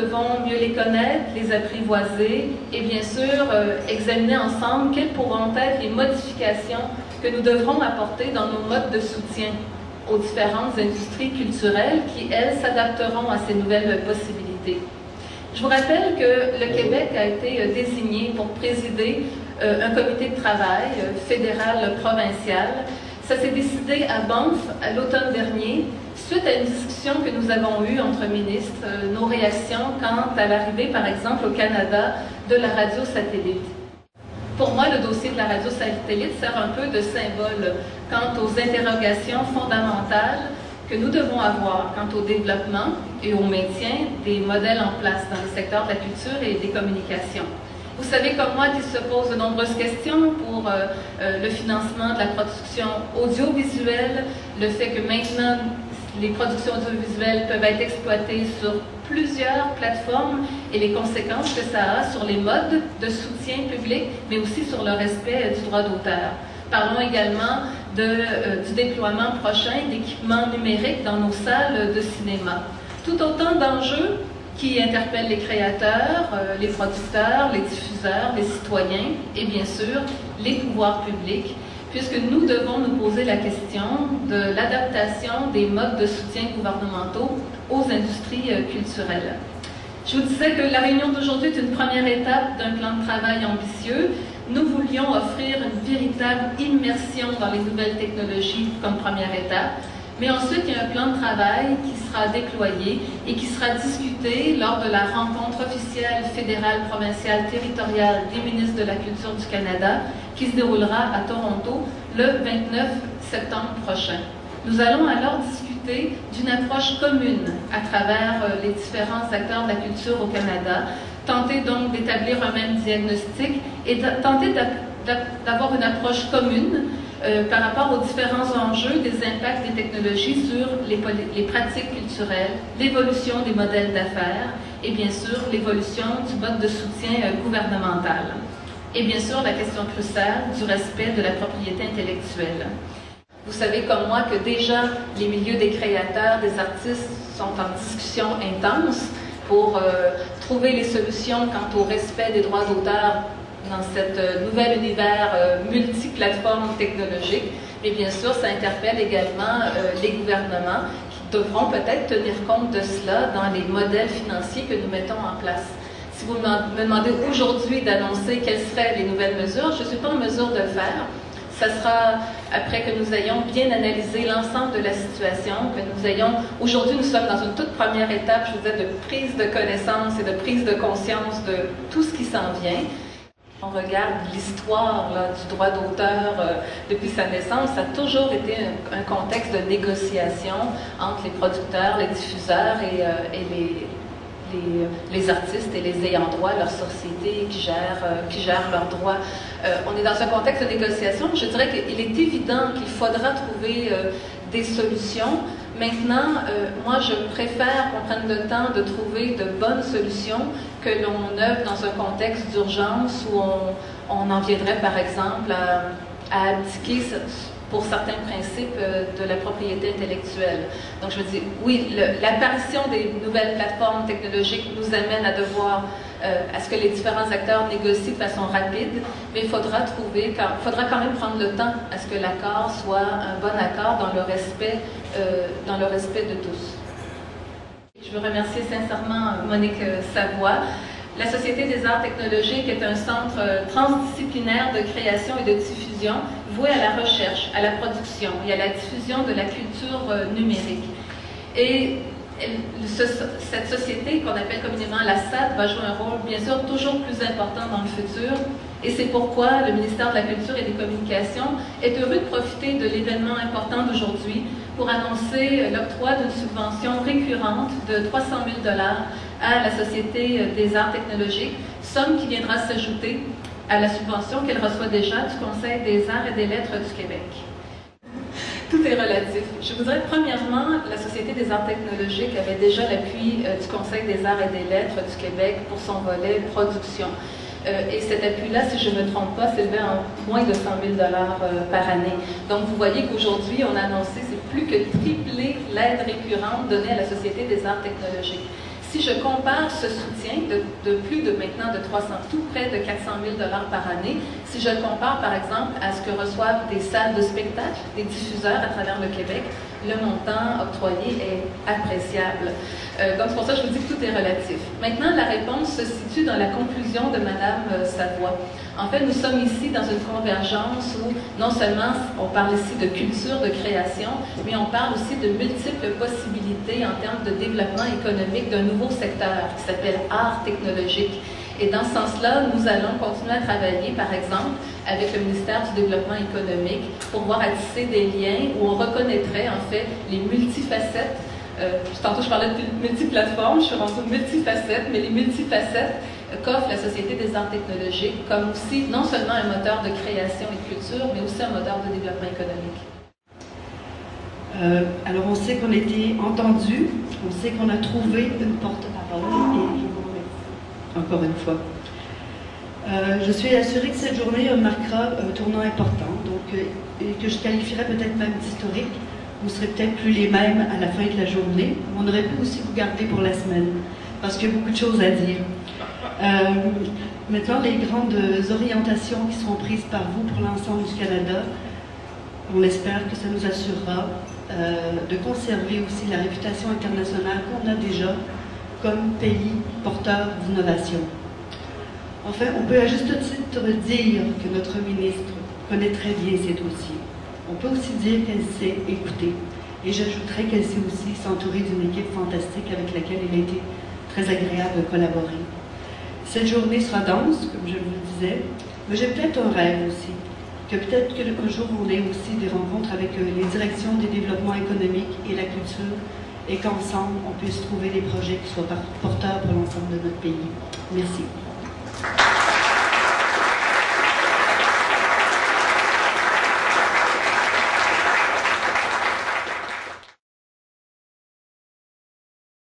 devons mieux les connaître, les apprivoiser et bien sûr examiner ensemble quelles pourront être les modifications que nous devrons apporter dans nos modes de soutien aux différentes industries culturelles qui, elles, s'adapteront à ces nouvelles possibilités. Je vous rappelle que le Québec a été désigné pour présider un comité de travail fédéral-provincial. Ça s'est décidé à Banff à l'automne dernier, suite à une discussion que nous avons eue entre ministres, nos réactions quant à l'arrivée, par exemple, au Canada, de la radio satellite. Pour moi, le dossier de la radio satellite sert un peu de symbole quant aux interrogations fondamentales que nous devons avoir quant au développement et au maintien des modèles en place dans le secteur de la culture et des communications. Vous savez comme moi qu'il se pose de nombreuses questions pour le financement de la production audiovisuelle, le fait que maintenant les productions audiovisuelles peuvent être exploitées sur plusieurs plateformes et les conséquences que ça a sur les modes de soutien public, mais aussi sur le respect du droit d'auteur. Parlons également du déploiement prochain d'équipements numériques dans nos salles de cinéma. Tout autant d'enjeux qui interpellent les créateurs, les producteurs, les diffuseurs, les citoyens et bien sûr les pouvoirs publics, puisque nous devons nous poser la question de l'adaptation des modes de soutien gouvernementaux aux industries culturelles. Je vous disais que la réunion d'aujourd'hui est une première étape d'un plan de travail ambitieux. Nous voulions offrir une véritable immersion dans les nouvelles technologies comme première étape, mais ensuite il y a un plan de travail qui sera déployé et qui sera discuté lors de la rencontre officielle fédérale, provinciale, territoriale des ministres de la Culture du Canada qui se déroulera à Toronto le 29 septembre prochain. Nous allons alors discuter d'une approche commune à travers les différents acteurs de la culture au Canada, tenter donc d'établir un même diagnostic et tenter d'avoir une approche commune par rapport aux différents enjeux des impacts des technologies sur les pratiques culturelles, l'évolution des modèles d'affaires et bien sûr l'évolution du mode de soutien gouvernemental. Et bien sûr la question cruciale du respect de la propriété intellectuelle. Vous savez comme moi que déjà les milieux des créateurs, des artistes sont en discussion intense pour trouver les solutions quant au respect des droits d'auteur dans cet nouvel univers multiplateforme technologique. Mais bien sûr, ça interpelle également les gouvernements qui devront peut-être tenir compte de cela dans les modèles financiers que nous mettons en place. Si vous me demandez aujourd'hui d'annoncer quelles seraient les nouvelles mesures, je ne suis pas en mesure de le faire. Ça sera après que nous ayons bien analysé l'ensemble de la situation, que nous ayons... Aujourd'hui, nous sommes dans une toute première étape, je vous disais, de prise de connaissance et de prise de conscience de tout ce qui s'en vient. On regarde l'histoire du droit d'auteur depuis sa naissance, ça a toujours été un contexte de négociation entre les producteurs, les diffuseurs et les artistes et les ayants droit, leurs sociétés qui gèrent leurs droits. On est dans un contexte de négociation. Je dirais qu'il est évident qu'il faudra trouver des solutions. Maintenant, moi, je préfère qu'on prenne le temps de trouver de bonnes solutions que l'on œuvre dans un contexte d'urgence où on en viendrait, par exemple, à abdiquer pour certains principes de la propriété intellectuelle. Donc, je me dis, oui, l'apparition des nouvelles plateformes technologiques nous amène à devoir, à ce que les différents acteurs négocient de façon rapide, mais il faudra quand même prendre le temps à ce que l'accord soit un bon accord dans le respect de tous. Je veux remercier sincèrement Monique Savoie. La Société des arts technologiques est un centre transdisciplinaire de création et de diffusion voué à la recherche, à la production et à la diffusion de la culture numérique. Et cette société qu'on appelle communément la SAT va jouer un rôle bien sûr toujours plus important dans le futur et c'est pourquoi le ministère de la Culture et des Communications est heureux de profiter de l'événement important d'aujourd'hui pour annoncer l'octroi d'une subvention récurrente de 300 000 $ à la Société des arts technologiques, somme qui viendra s'ajouter à la subvention qu'elle reçoit déjà du Conseil des arts et des lettres du Québec. Tout est relatif. Je voudrais premièrement, la Société des arts technologiques avait déjà l'appui du Conseil des arts et des lettres du Québec pour son volet production. Et cet appui-là, si je ne me trompe pas, s'élevait en moins de 100 000 $ par année. Donc vous voyez qu'aujourd'hui, on a annoncé, c'est plus que tripler l'aide récurrente donnée à la Société des arts technologiques. Si je compare ce soutien de plus de maintenant de 300, tout près de 400 000 $ par année, si je le compare par exemple à ce que reçoivent des salles de spectacle, des diffuseurs à travers le Québec, le montant octroyé est appréciable. Donc c'est pour ça que je vous dis que tout est relatif. Maintenant, la réponse se situe dans la conclusion de Mme Savoie. En fait, nous sommes ici dans une convergence où non seulement on parle ici de culture, de création, mais on parle aussi de multiples possibilités en termes de développement économique d'un nouveau secteur qui s'appelle art technologique. Et dans ce sens-là, nous allons continuer à travailler, par exemple, avec le ministère du Développement économique pour voir à tisser des liens où on reconnaîtrait en fait les multifacettes. Tantôt, je parlais de multiplateformes, je suis rendue multifacettes, mais les multifacettes qu'offre la Société des arts technologiques comme aussi non seulement un moteur de création et de culture, mais aussi un moteur de développement économique. Alors, on sait qu'on a été entendu, on sait qu'on a trouvé une porte-parole et je vous remercie encore une fois. Je suis assurée que cette journée marquera un tournant important, donc, et que je qualifierais peut-être même d'historique. Vous ne serez peut-être plus les mêmes à la fin de la journée. On aurait pu aussi vous garder pour la semaine, parce qu'il y a beaucoup de choses à dire. Maintenant, les grandes orientations qui seront prises par vous pour l'ensemble du Canada, on espère que ça nous assurera de conserver aussi la réputation internationale qu'on a déjà comme pays porteur d'innovation. Enfin, on peut à juste titre dire que notre ministre connaît très bien ces dossiers. On peut aussi dire qu'elle sait écouter. Et j'ajouterais qu'elle sait aussi s'entourer d'une équipe fantastique avec laquelle il a été très agréable de collaborer. Cette journée sera dense, comme je vous le disais, mais j'ai peut-être un rêve aussi, que peut-être qu'un jour on ait aussi des rencontres avec les directions des développements économiques et la culture, et qu'ensemble on puisse trouver des projets qui soient porteurs pour l'ensemble de notre pays. Merci.